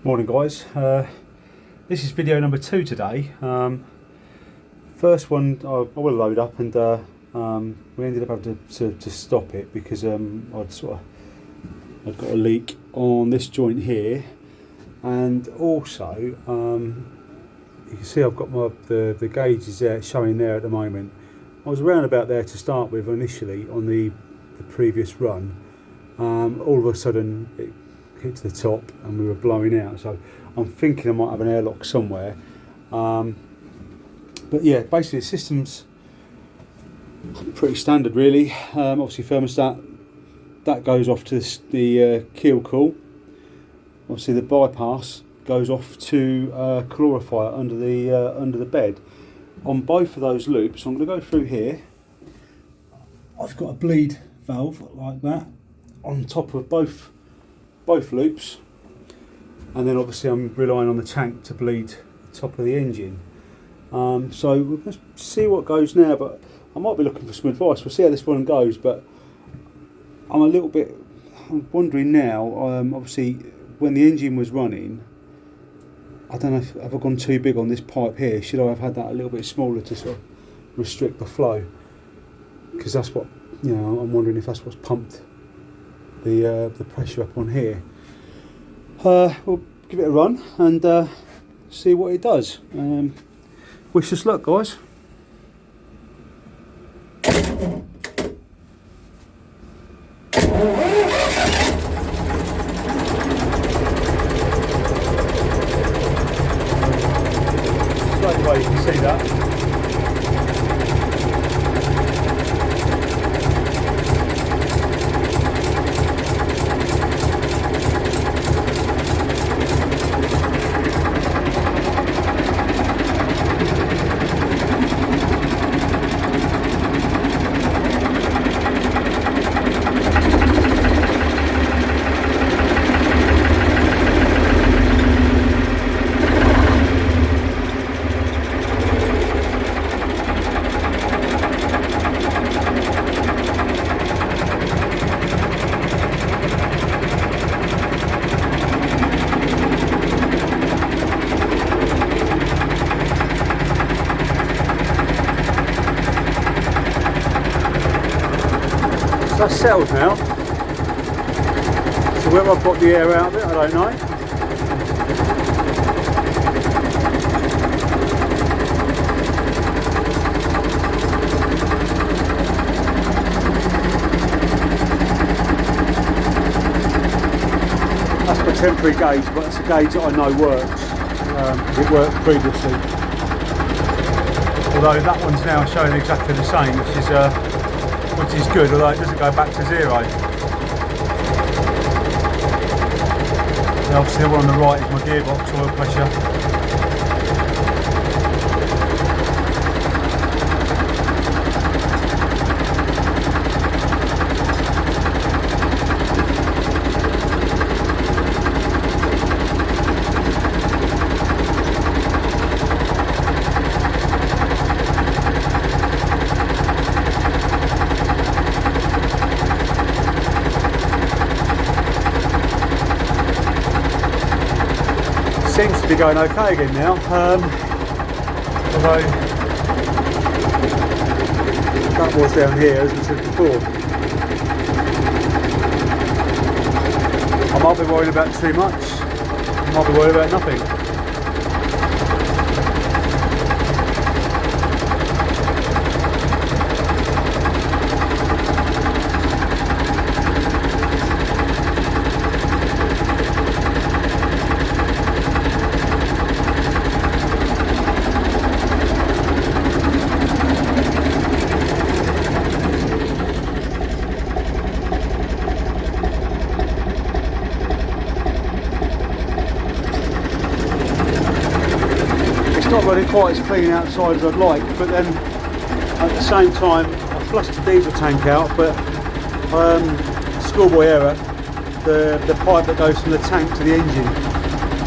Morning guys, this is video number 2 today. First one I will load up and we ended up having to stop it because I'd got a leak on this joint here, and also you can see I've got the gauges there showing there at the moment. I was around about there to start with initially on the previous run. All of a sudden it hit to the top and we were blowing out, so I'm thinking I might have an airlock somewhere, but yeah, basically the system's pretty standard really. Obviously thermostat, that goes off to the keel cool. Obviously the bypass goes off to calorifier under the bed. On both of those loops, I'm going to go through here. I've got a bleed valve like that on top of both loops, and then obviously I'm relying on the tank to bleed the top of the engine. So we'll just see what goes now, but I might be looking for some advice. We'll see how this one goes, but I'm wondering now, obviously when the engine was running, I don't know if I've gone too big on this pipe here. Should I have had that a little bit smaller to sort of restrict the flow? Because that's what, you know, I'm wondering if that's what's pumped the pressure up on here. We'll give it a run and see what it does. Wish us luck, guys. Straight away you can see that. That's settled now. So whether I've got the air out of it, I don't know. That's my temporary gauge, but it's a gauge that I know works. It worked previously. Although that one's now showing exactly the same, which is good, although it doesn't go back to zero. And obviously the one on the right is my gearbox oil pressure. Seems to be going okay again now, although that was down here as we said before. I might be worrying about too much, I might be worried about nothing. Not running quite as clean outside as I'd like, but then at the same time I flushed the diesel tank out, but schoolboy error, the pipe that goes from the tank to the engine,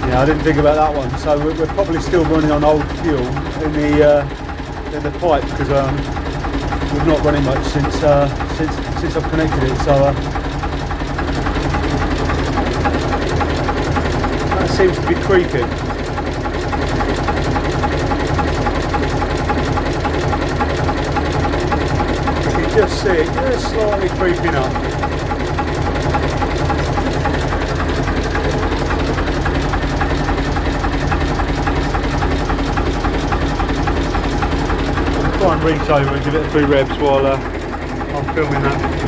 yeah, I didn't think about that one, so we're probably still running on old fuel in the pipe, because we've not running much since I've connected it, so seems to be creeping. You can just see it just slightly creeping up. I'll try and reach over and give it a few revs while I'm filming that.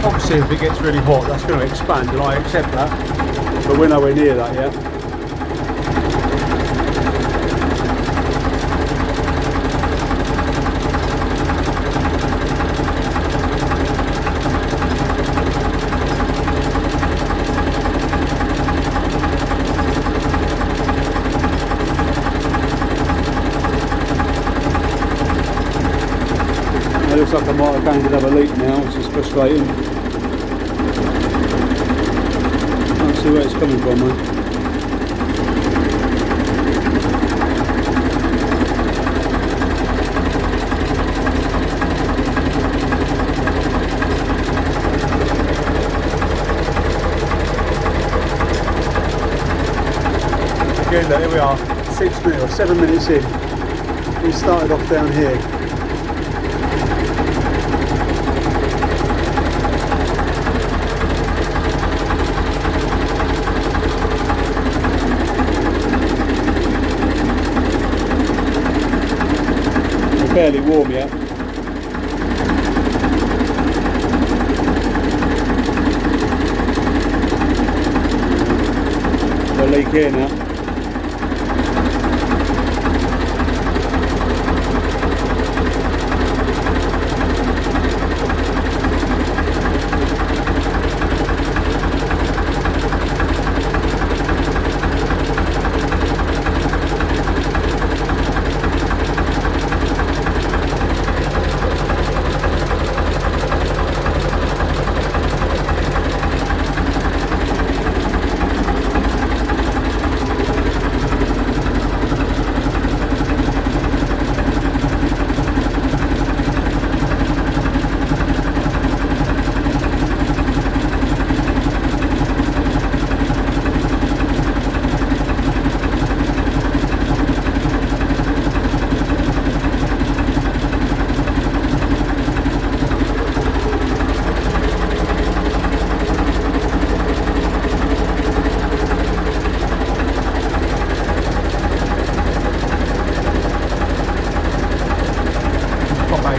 Obviously if it gets really hot that's going to expand, and I accept that, but we're nowhere near that yet. It looks like I might have gained another leak now, which is frustrating. Can't see where it's coming from, man. Again, here we are, 6 minutes or 7 minutes in. We started off down here. Fairly warm yet. The leak here now.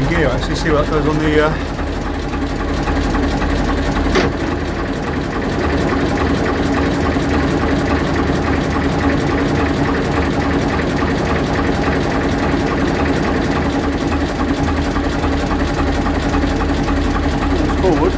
Gear actually, see what that does on the forward.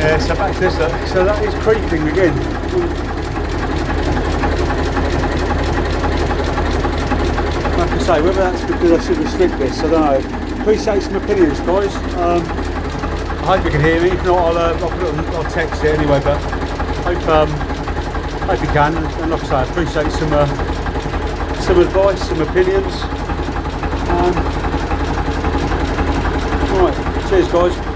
Yeah, so back to this, so that is creeping again. Like I say, whether that's because I should restrict this, I don't know. Appreciate some opinions, guys. I hope you can hear me. If not, I'll put it on, I'll text it anyway. But hope you can. And like I say, I appreciate some advice, some opinions. Right, cheers, guys.